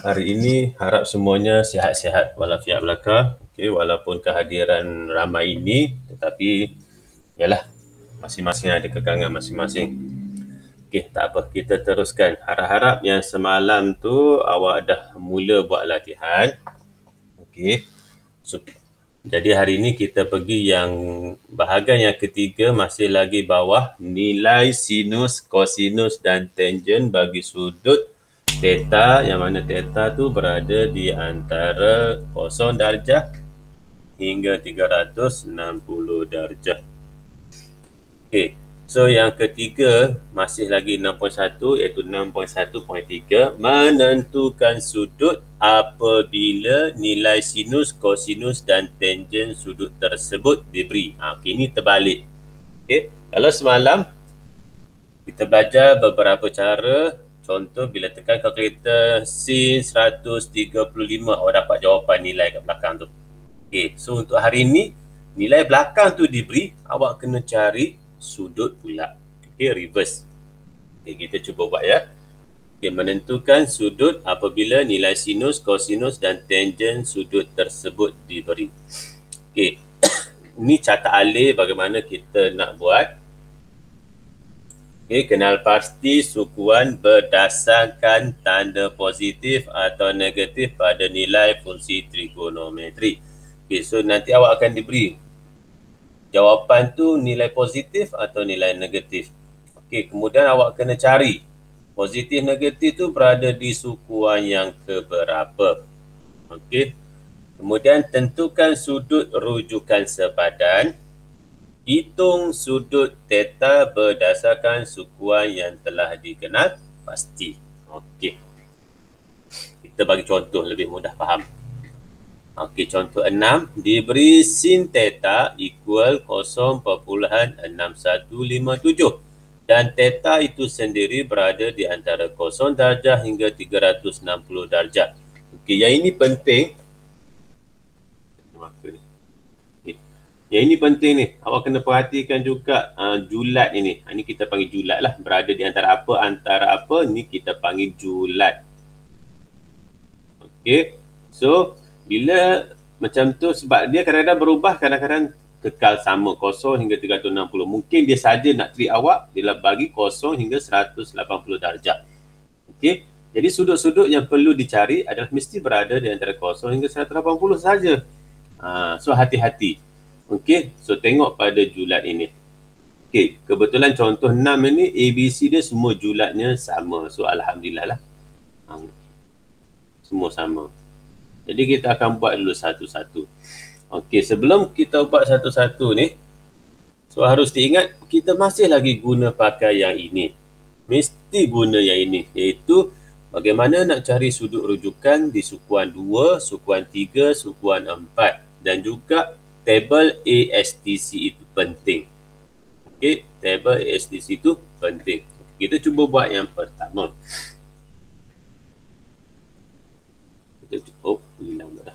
Hari ini harap semuanya sihat-sihat walafiat belaka. Okey, walaupun kehadiran ramai ini, tetapi yalah, masing-masing ada kekangan masing-masing. Okey, tak apa, kita teruskan. Harap-harap yang semalam tu awak dah mula buat latihan. Okey. Jadi hari ini kita pergi yang bahagian yang ketiga, masih lagi bawah, nilai sinus, kosinus dan tangen bagi sudut theta, yang mana theta tu berada di antara 0 darjah hingga 360 darjah. Okey. So yang ketiga masih lagi 6.1 iaitu 6.1.3, menentukan sudut apabila nilai sinus, kosinus dan tangen sudut tersebut diberi. Okey, ini terbalik. Okey, kalau semalam kita belajar beberapa cara. Contoh bila tekan kalkulator sin 135, awak dapat jawapan nilai kat belakang tu. Okey, so untuk hari ini nilai belakang tu diberi, awak kena cari sudut pula. Okey, reverse. Okey, kita cuba buat ya. Okey, menentukan sudut apabila nilai sinus, kosinus dan tangen sudut tersebut diberi. Okey. Ini carta alih bagaimana kita nak buat. Okey, kenal pasti sukuan berdasarkan tanda positif atau negatif pada nilai fungsi trigonometri. Okey, so nanti awak akan diberi jawapan tu nilai positif atau nilai negatif. Okey, kemudian awak kena cari positif negatif tu berada di sukuan yang keberapa. Okey. Kemudian tentukan sudut rujukan sepadan. Hitung sudut theta berdasarkan sukuan yang telah dikenal pasti. Okey. Kita bagi contoh lebih mudah faham. Okey, contoh 6, diberi sin theta equal 0.6157 dan theta itu sendiri berada di antara 0 darjah hingga 360 darjah. Okey, yang ini penting. Yang ini penting ni, awak kena perhatikan juga julat ini. Ini kita panggil julat lah, berada di antara apa, ni kita panggil julat. Okey, so bila macam tu sebab dia kadang-kadang berubah, kadang-kadang kekal sama 0 hingga 360. Mungkin dia saja nak treat awak, dia bagi 0 hingga 180 darjah. Okey, jadi sudut-sudut yang perlu dicari adalah mesti berada di antara 0 hingga 180 saja. So hati-hati. Okey, so tengok pada julat ini. Okey, kebetulan contoh 6 ini ABC dia semua julatnya sama. So alhamdulillah lah. Semua sama. Jadi kita akan buat dulu satu-satu. Okey, sebelum kita buat satu-satu ni, so harus diingat kita masih lagi guna pakai yang ini. Mesti guna yang ini, iaitu bagaimana nak cari sudut rujukan di sukuan 2, sukuan 3, sukuan 4 dan juga tabel ASTC itu penting. Okey, tabel ASTC itu penting. Kita cuba buat yang pertama. Kita cuba, hilang dah.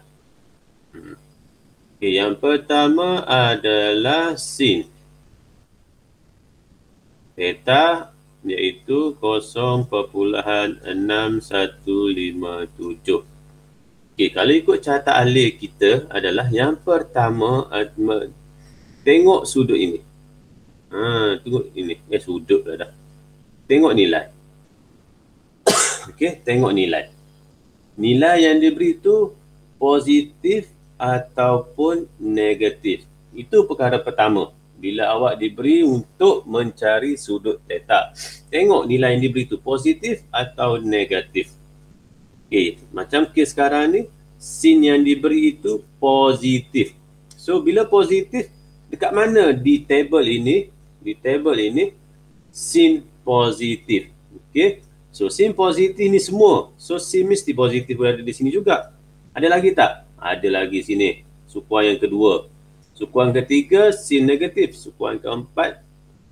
Okey, yang pertama adalah sin theta iaitu 0.6157. Okey, kalau ikut carta alih kita adalah yang pertama tengok sudut ini. Tengok ini. Sudut dah. Tengok nilai. Okey, tengok nilai. Nilai yang diberi tu positif ataupun negatif. Itu perkara pertama. Bila awak diberi untuk mencari sudut theta. Tengok nilai yang diberi tu positif atau negatif. Okey, macam kes sekarang ni, sin yang diberi itu positif. So, bila positif, dekat mana di tabel ini? Di tabel ini, sin positif. Okey, so sin positif ni semua. So, sin mesti positif berada di sini juga. Ada lagi tak? Ada lagi sini. Sukuan yang kedua. Sukuan ketiga, sin negatif. Sukuan keempat,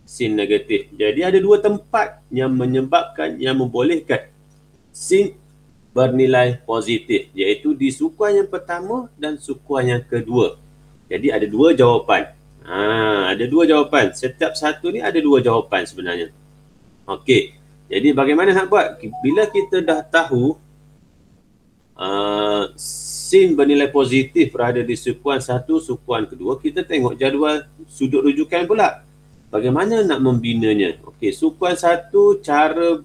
sin negatif. Jadi, ada dua tempat yang menyebabkan, yang membolehkan sin bernilai positif, iaitu di sukuan yang pertama dan sukuan yang kedua. Jadi ada dua jawapan. Ada dua jawapan. Setiap satu ni ada dua jawapan sebenarnya. Okey. Jadi bagaimana nak buat? Bila kita dah tahu sin bernilai positif berada di sukuan 1, sukuan kedua, kita tengok jadual sudut rujukan pula. Bagaimana nak membinanya? Okey, sukuan 1 cara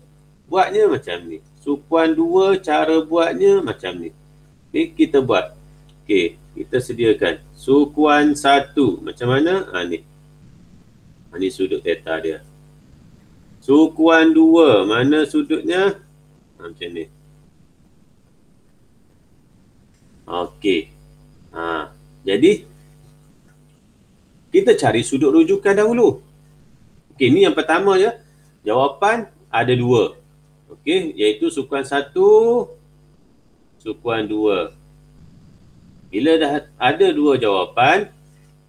buatnya macam ni. Sukuan 2 cara buatnya macam ni. Okey, kita buat. Okey, kita sediakan. Sukuan 1 macam mana? Ni. Ni sudut theta dia. Sukuan 2, mana sudutnya? Macam ni. Okey. Jadi kita cari sudut rujukan dahulu. Okey, ni yang pertama je. Jawapan ada 2. Okey, iaitu sukuan 1, sukuan 2. Bila dah ada 2 jawapan,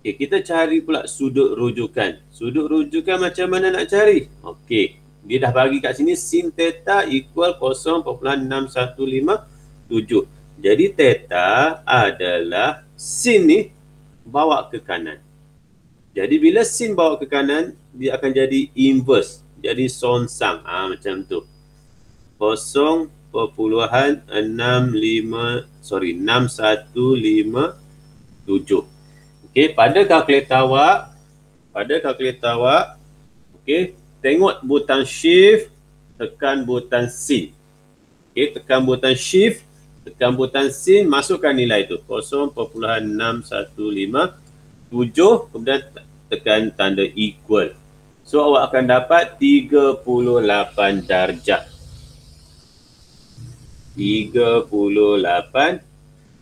okay, kita cari pula sudut rujukan. Sudut rujukan macam mana nak cari? Okey, dia dah bagi kat sini sin theta equal 0.6157. Jadi theta adalah sin ni bawa ke kanan. Jadi bila sin bawa ke kanan, dia akan jadi inverse. Jadi sonsang. Macam tu. 0.6157. Okey, pada kalkulator awak, okey, tengok butang shift, tekan butang sin. Okey, tekan butang shift, tekan butang sin, masukkan nilai tu 0.6157, kemudian tekan tanda equal. So awak akan dapat 38 darjah. 38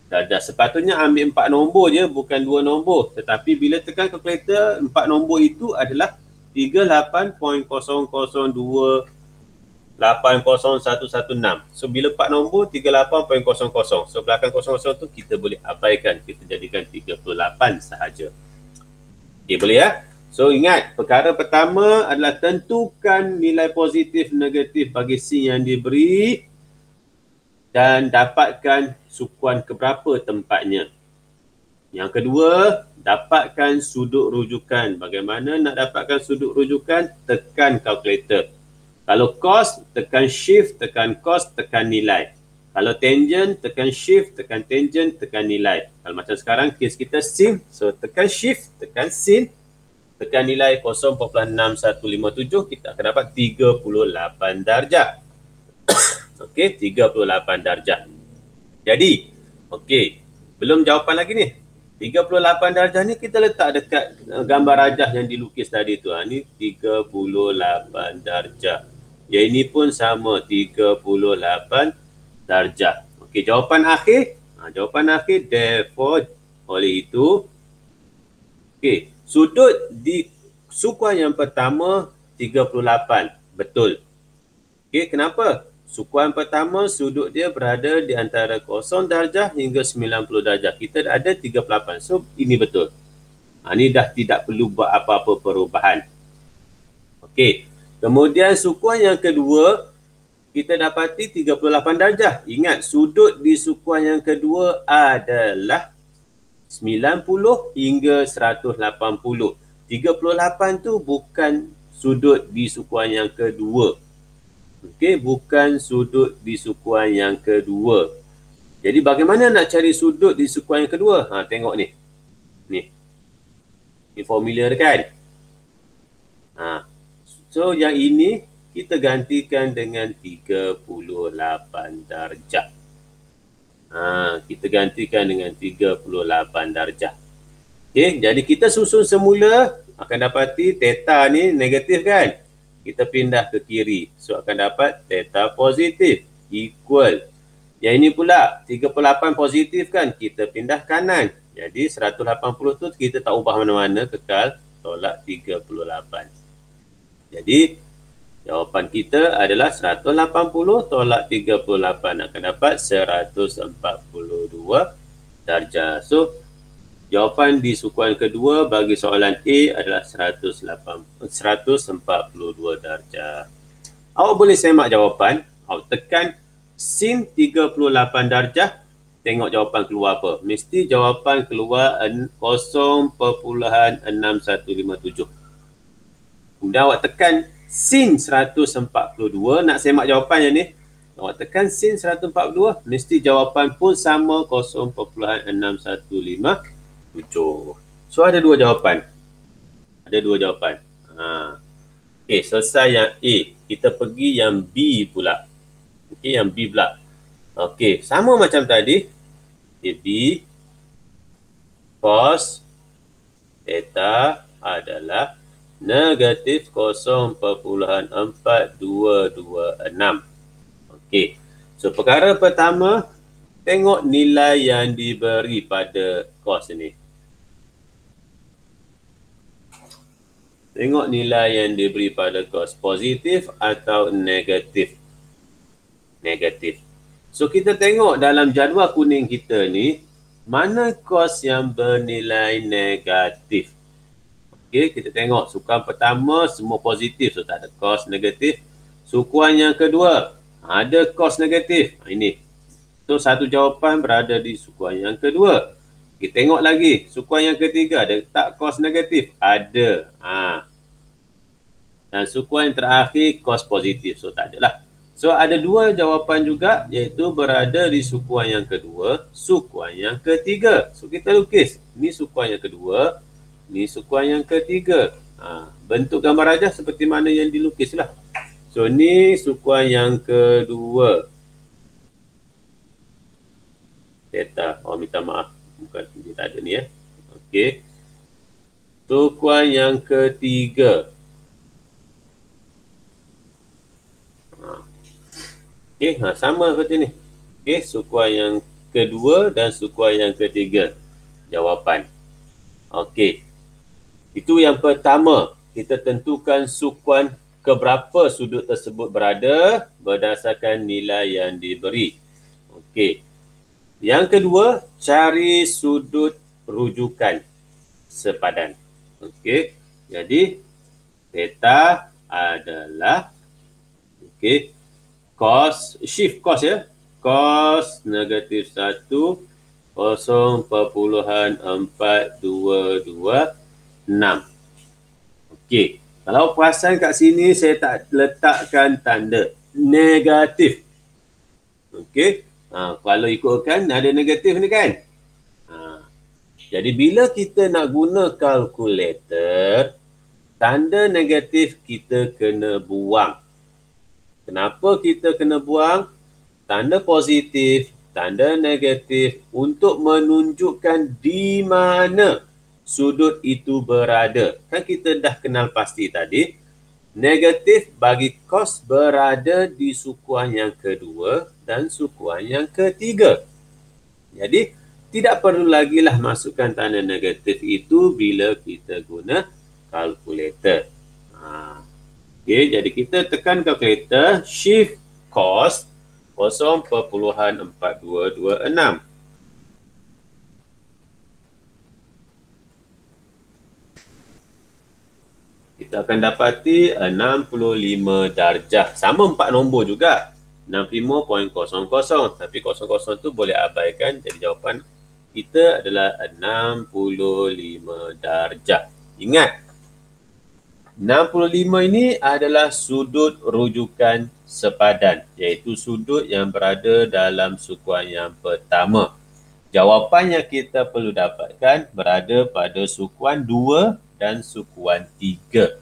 darjah. Sepatutnya ambil 4 nombor je, bukan 2 nombor. Tetapi bila tekan kalkulator, 4 nombor itu adalah 38.00280.116. So bila 4 nombor 38.00. So belakang 00 tu kita boleh abaikan, kita jadikan 38 sahaja. Okey, boleh ya? So ingat, perkara pertama adalah tentukan nilai positif negatif bagi sin yang diberi dan dapatkan sukuan keberapa tempatnya. Yang kedua, dapatkan sudut rujukan. Bagaimana nak dapatkan sudut rujukan? Tekan kalkulator. Kalau cos, tekan shift, tekan cos, tekan nilai. Kalau tangent, tekan shift, tekan tangent, tekan nilai. Kalau macam sekarang, kes kita sin. So, tekan shift, tekan sin, tekan nilai 0.6157, kita akan dapat 38 darjah. Okey, 38 darjah. Jadi, okey, belum jawapan lagi ni. 38 darjah ni kita letak dekat gambar rajah yang dilukis tadi tu. Ni 38 darjah. Yang ini pun sama, 38 darjah. Okey, jawapan akhir. Jawapan akhir, therefore, oleh itu, okey, sudut di sukuan yang pertama 38. Betul. Okey, kenapa? Sukuan pertama sudut dia berada di antara 0 darjah hingga 90 darjah. Kita ada 38. So, ini betul. Ini dah tidak perlu buat apa-apa perubahan. Okey. Kemudian sukuan yang kedua, kita dapati 38 darjah. Ingat, sudut di sukuan yang kedua adalah 90 hingga 180. 38 tu bukan sudut di sukuan yang kedua. Okey, bukan sudut di sukuan yang kedua. Jadi bagaimana nak cari sudut di sukuan yang kedua? Tengok ni. Ni formula kan? So yang ini kita gantikan dengan 38 darjah. Kita gantikan dengan 38 darjah. Okey, jadi kita susun semula akan dapati theta ni negatif kan? Kita pindah ke kiri. So akan dapat theta positif equal. Yang ini pula 38 positif kan? Kita pindah kanan. Jadi 180 tu kita tak ubah mana-mana, kekal tolak 38. Jadi jawapan kita adalah 180 tolak 38, akan dapat 142 darjah. So jawapan di sukuan kedua bagi soalan A adalah 142 darjah. Awak boleh semak jawapan. Awak tekan sin 38 darjah. Tengok jawapan keluar apa. Mesti jawapan keluar 0.6157. Kemudian awak tekan sin 142. Nak semak jawapan yang ni. Awak tekan sin 142, mesti jawapan pun sama 0.6157. So ada dua jawapan. Okay, selesai yang A. Kita pergi yang B pula. Okay, yang B pula. Okay, sama macam tadi. Okay, B cos theta adalah negatif 0.4226. Okey. So perkara pertama, tengok nilai yang diberi pada cos ini. Tengok nilai yang diberi pada cos, positif atau negatif. Negatif. So kita tengok dalam jadual kuning kita ni, mana cos yang bernilai negatif. Okey, kita tengok sukuan pertama semua positif, so tak ada cos negatif. Sukuan yang kedua ada cos negatif. Ini. So satu jawapan berada di sukuan yang kedua. Kita tengok lagi sukuan yang ketiga ada tak cos negatif? Ada. Dan sukuan yang terakhir cos positif, so tak ada lah. So ada dua jawapan juga, iaitu berada di sukuan yang kedua, sukuan yang ketiga. So kita lukis. Ini sukuan yang kedua, ini sukuan yang ketiga. Bentuk gambar rajah seperti mana yang dilukis lah. So ni sukuan yang kedua. Theta. Oh minta maaf. Bukan dia tak ada ni ya. Okey. Sukuan yang ketiga. Okey, sama seperti ni. Okey, sukuan yang kedua dan sukuan yang ketiga. Jawapan. Okey. Itu yang pertama. Kita tentukan sukuan keberapa sudut tersebut berada berdasarkan nilai yang diberi. Okey. Yang kedua, cari sudut rujukan sepadan. Okey. Jadi, theta adalah shift cos ya. Cos negatif 1 0.4226. Okey. Kalau perasan kat sini saya tak letakkan tanda negatif. Okey. Kalau ikutkan ada negatif ni kan. Jadi bila kita nak guna kalkulator, tanda negatif kita kena buang. Kenapa kita kena buang? Tanda positif, tanda negatif untuk menunjukkan di mana sudut itu berada. Kan kita dah kenal pasti tadi. Negatif bagi cos berada di sukuan yang kedua dan sukuan yang ketiga. Jadi tidak perlu lagi lah masukkan tanda negatif itu bila kita guna kalkulator. Okay, jadi kita tekan kalkulator, shift cos 0.4226. Kita akan dapati 65 darjah. Sama 4 nombor juga. 65.00. Tapi 00 tu boleh abaikan. Jadi jawapan kita adalah 65 darjah. Ingat, 65 ini adalah sudut rujukan sepadan. Iaitu sudut yang berada dalam sukuan yang pertama. Jawapan yang kita perlu dapatkan berada pada sukuan 2 dan sukuan 3.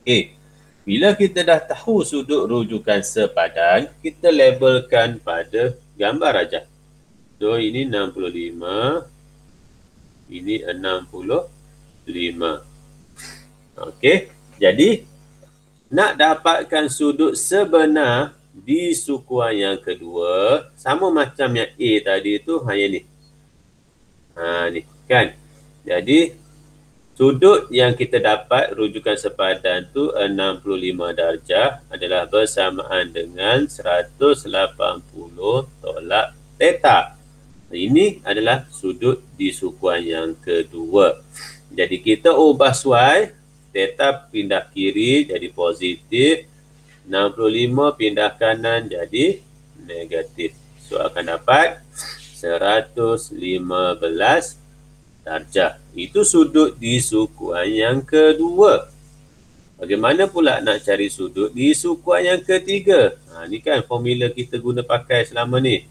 Okay. Bila kita dah tahu sudut rujukan sepadan, kita labelkan pada gambar rajah. So, ini 65. Ini 65. Okey. Jadi, nak dapatkan sudut sebenar di sukuan yang kedua, sama macam yang A tadi tu, hanya ni. Ni kan. Jadi, sudut yang kita dapat rujukan sepadan tu 65 darjah adalah bersamaan dengan 180 tolak theta. Ini adalah sudut di sukuan yang kedua. Jadi kita ubah suai, theta pindah kiri jadi positif, 65 pindah kanan jadi negatif. So akan dapat 115 darjah. Itu sudut di sukuan yang kedua. Bagaimana pula nak cari sudut di sukuan yang ketiga? Ni kan formula kita guna pakai selama ni.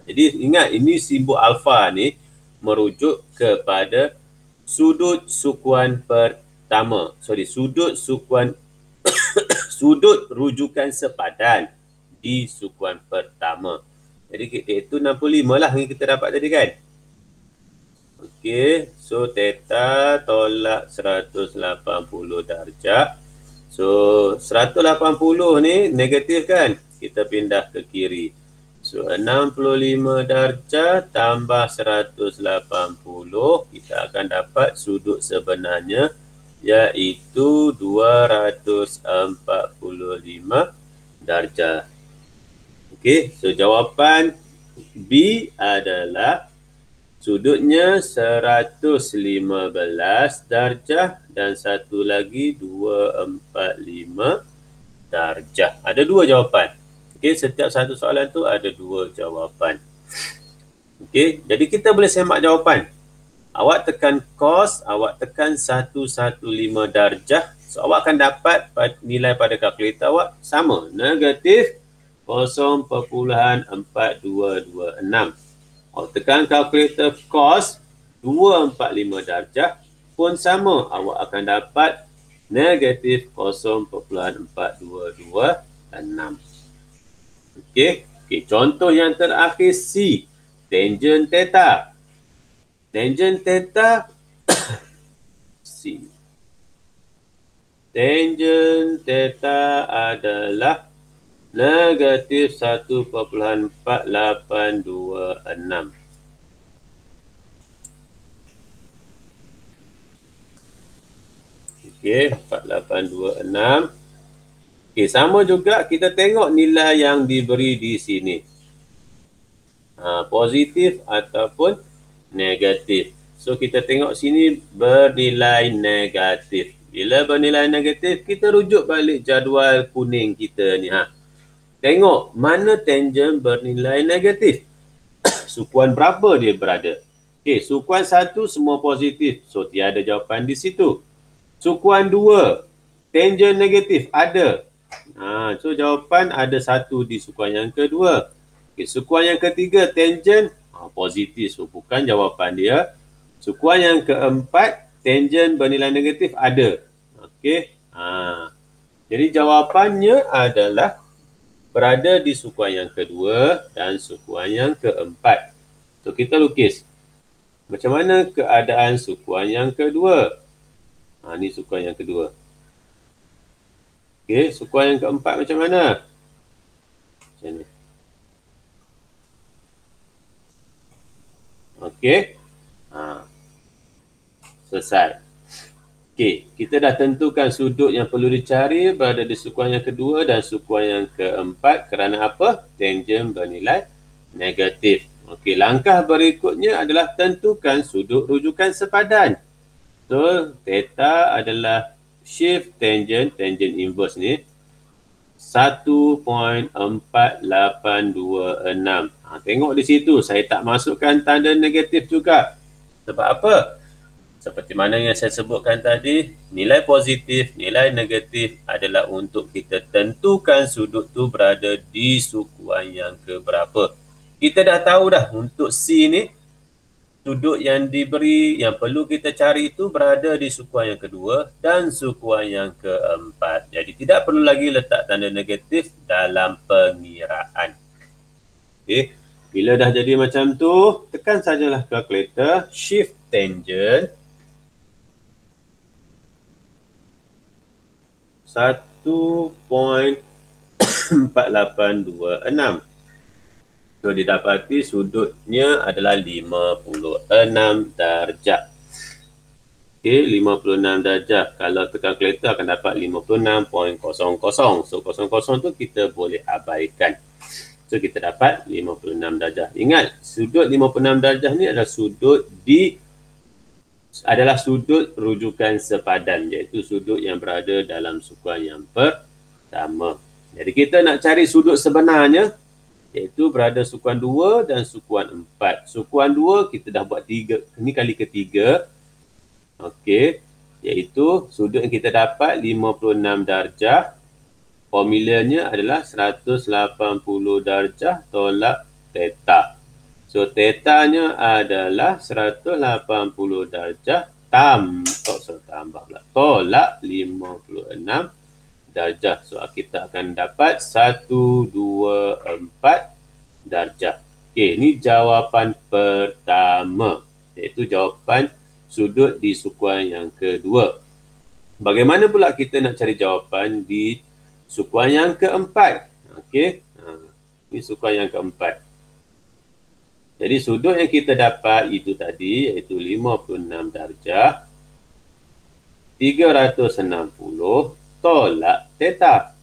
Jadi ingat, ini simbol alfa ni merujuk kepada sudut sukuan pertama. Sudut sukuan sudut rujukan sepadan di sukuan pertama. Jadi iaitu 65 lah yang kita dapat tadi kan. Okey, so theta tolak 180 darjah. So 180 ni negatif kan? Kita pindah ke kiri. So 65 darjah tambah 180, kita akan dapat sudut sebenarnya iaitu 245 darjah. Okey, so jawapan B adalah sudutnya 115 darjah dan satu lagi 245 darjah. Ada dua jawapan. Okey, setiap satu soalan tu ada dua jawapan. Okey, jadi kita boleh semak jawapan. Awak tekan cos, awak tekan 115 darjah. So awak akan dapat nilai pada kalkulator awak sama, negatif 0.4226. Awak tekan kalkulator cos 245 darjah pun sama, awak akan dapat negatif 0.4226. Okey, contoh yang terakhir C, tangent theta. Tangent theta C. Tangent theta adalah negatif 1.4826. Okey, 4826. Okey, sama juga kita tengok nilai yang diberi di sini. Positif ataupun negatif. So kita tengok sini bernilai negatif. Bila bernilai negatif, kita rujuk balik jadual kuning kita ni. Tengok mana tangent bernilai negatif. Sukuan berapa dia berada? Okey, sukuan 1 semua positif. So tiada jawapan di situ. Sukuan 2, tangent negatif ada. So jawapan ada 1 di sukuan yang kedua. Okay, sukuan yang ketiga tangent positif. So bukan jawapan dia. Sukuan yang keempat tangent bernilai negatif ada. Okey. Jadi jawapannya adalah berada di sukuan yang kedua dan sukuan yang keempat. So kita lukis. Macam mana keadaan sukuan yang kedua? Ni sukuan yang kedua. Okey, sukuan yang keempat macam mana? Macam ni. Okey. Selesai. Okey, kita dah tentukan sudut yang perlu dicari berada di sukuan yang kedua dan sukuan yang keempat kerana apa? Tangent bernilai negatif. Okey, langkah berikutnya adalah tentukan sudut rujukan sepadan. So, theta adalah shift tangent inverse ni 1.4826. Tengok di situ, saya tak masukkan tanda negatif juga. Sebab apa? Seperti mana yang saya sebutkan tadi, nilai positif, nilai negatif adalah untuk kita tentukan sudut tu berada di sukuan yang keberapa. Kita dah tahu dah untuk C ni, sudut yang diberi, yang perlu kita cari itu berada di sukuan yang kedua dan sukuan yang keempat. Jadi tidak perlu lagi letak tanda negatif dalam pengiraan. Okey, bila dah jadi macam tu, tekan sajalah kalkulator, shift tangent 1.4826. So didapati sudutnya adalah 56 darjah. Okey, 56 darjah. Kalau tekan kalkulator akan dapat 56.00. So 00 tu kita boleh abaikan. So kita dapat 56 darjah. Ingat, sudut 56 darjah ni adalah sudut rujukan sepadan, iaitu sudut yang berada dalam sukuan yang pertama. Jadi kita nak cari sudut sebenarnya, iaitu berada sukuan 2 dan sukuan 4. Sukuan 2 kita dah buat 3, ni kali ketiga. Okey. iaitu sudut yang kita dapat 56 darjah, formulanya adalah 180 darjah tolak theta. So tetanya adalah 180 darjah tolak 56 darjah. So kita akan dapat 124 darjah. Okey, ini jawapan pertama, iaitu jawapan sudut di sukuan yang kedua. Bagaimana pula kita nak cari jawapan di sukuan yang keempat? Okey, ini sukuan yang keempat. Jadi sudut yang kita dapat itu tadi iaitu 56 darjah 360 tolak theta.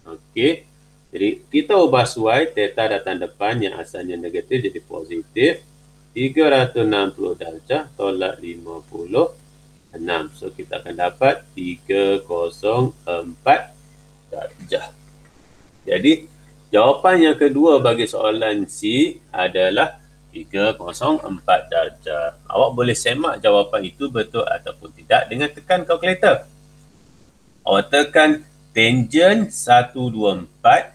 Okey. Jadi kita ubah suai theta datang depan yang asalnya negatif jadi positif. 360 darjah tolak 56. So kita akan dapat 304 darjah. Jadi jawapan yang kedua bagi soalan C adalah 304 darjah. Awak boleh semak jawapan itu betul ataupun tidak dengan tekan kalkulator. Awak tekan tangent 124.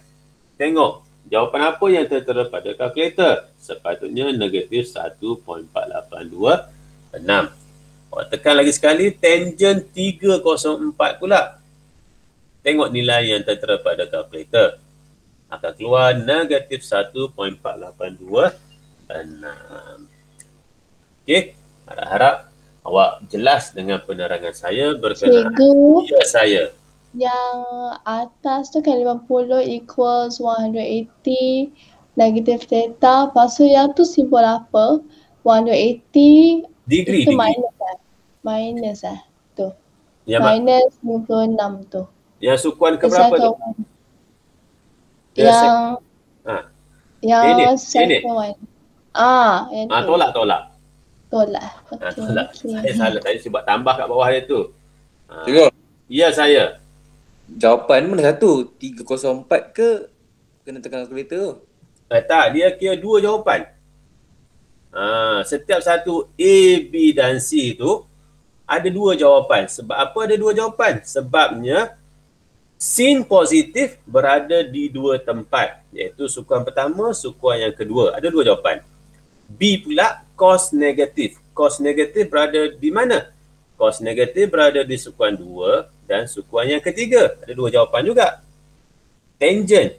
Tengok jawapan apa yang tertera pada kalkulator. Sepatutnya negatif 1.482. Awak tekan lagi sekali tangent 304 pula. Tengok nilai yang tertera pada kalkulator. Akan keluar negatif 1.482. Okey, harap-harap awak jelas dengan penerangan saya berkenaan. Cikgu, Ya, saya. yang atas tu kan 50 equals 180 negative theta. Lepas tu yang tu simbol apa? 180 Degree, itu degree. minus lah. Minus lah tu. Yang, Minus 56 tu. yang sukuan ke berapa tu? Yang ini. second one. Yang tu. Tolak. Tolak. Tolak. Okay. Saya salah tadi sebab tambah kat bawah dia tu. Cikgu, Ya, saya. jawapan mana satu? 304 ke kena tekan kalkulator tu? Tak, dia kira dua jawapan. Setiap satu A, B dan C tu ada dua jawapan. Sebab apa ada dua jawapan? Sebabnya sin positif berada di dua tempat, iaitu sukuan pertama, sukuan yang kedua. Ada dua jawapan. B pula cos negatif. Cos negatif berada di mana? Cos negatif berada di sukuan 2 dan sukuan yang ketiga. Ada dua jawapan juga. Tangent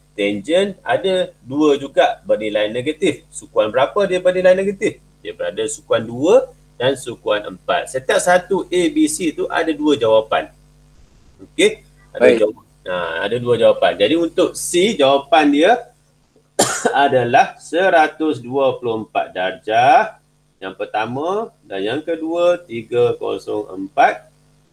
ada dua juga bernilai negatif. Sukuan berapa dia bernilai negatif? Dia berada sukuan 2 dan sukuan 4. Setiap satu A, B, C tu ada dua jawapan. Okey? Ada dua jawapan. Jadi untuk C, jawapan dia adalah 124 darjah. Yang pertama dan yang kedua 304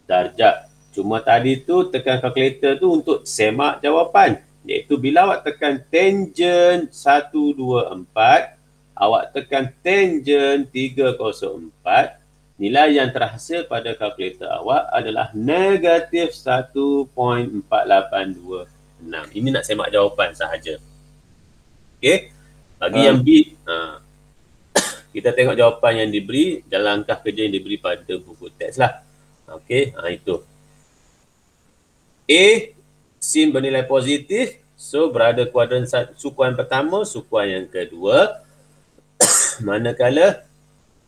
darjah. Cuma tadi tu tekan kalkulator tu untuk semak jawapan. Iaitu bila awak tekan tangent 124, awak tekan tangent 304, nilai yang terhasil pada kalkulator awak adalah negatif 1.4826. Ini nak semak jawapan sahaja. Okey. Bagi yang B, kita tengok jawapan yang diberi dalam langkah kerja yang diberi pada buku teks lah. Okey, itu. A, sin bernilai positif, so berada kuadran sukuan pertama, sukuan yang kedua. Manakala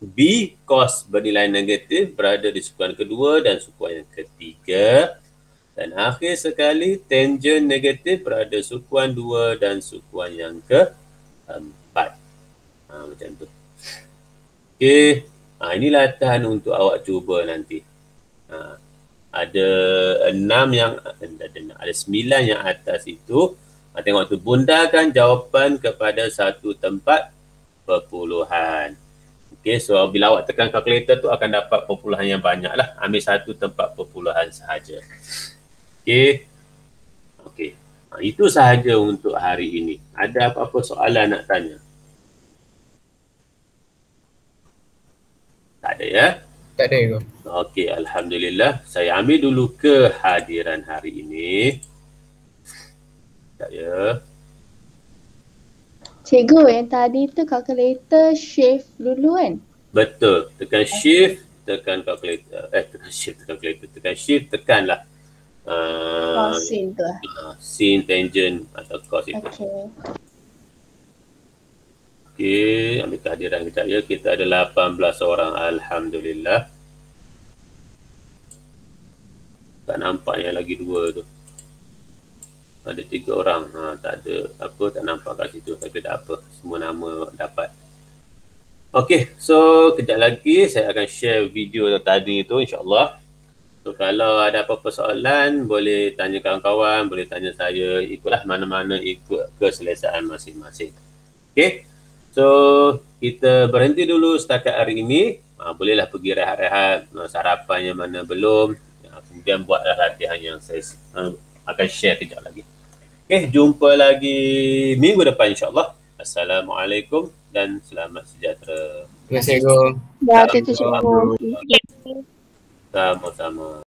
B, cos bernilai negatif, berada di sukuan kedua dan sukuan yang ketiga. Dan akhir sekali, tangent negatif berada sukuan 2 dan sukuan yang keempat. Macam tu. Okey, ini latihan untuk awak cuba nanti. Ada 6 yang, ada 9 yang atas itu. Tengok tu, bundakan jawapan kepada satu tempat perpuluhan. Okey, so bila awak tekan kalkulator tu akan dapat perpuluhan yang banyak lah. Ambil satu tempat perpuluhan sahaja. Okey. Itu sahaja untuk hari ini. Ada apa-apa soalan nak tanya? Tak ada ya? Tak ada, Cikgu. Okey, alhamdulillah. Saya ambil dulu kehadiran hari ini. Tak ya. Cikgu, yang tadi tu kalkulator shift dulu kan? Betul. Tekan shift, tekan calculator. Tekan shift, tekan calculator. Tekan shift, tekanlah. Sin tu lah. Sin, tangent atau cos itu. Okay. Okey, ambil kehadiran kejap ya. Kita ada 18 orang. Alhamdulillah. Tak nampak yang lagi 2 tu. Ada 3 orang. Tak ada apa, tak nampak kat situ. Tapi tak apa. Semua nama dapat. Okey, so kejap lagi saya akan share video tadi tu, insyaAllah. So kalau ada apa-apa soalan, boleh tanya kawan-kawan, boleh tanya saya. Ikutlah mana-mana ikut keselesaan masing-masing. Okey, so kita berhenti dulu setakat hari ini. Bolehlah pergi rehat-rehat, sarapan yang mana belum. Kemudian buatlah latihan yang saya akan share kejap lagi. Okey, jumpa lagi minggu depan insyaAllah. Assalamualaikum dan selamat sejahtera. Terima kasih, Cikgu. Dah, itu cikgu. Sama-sama.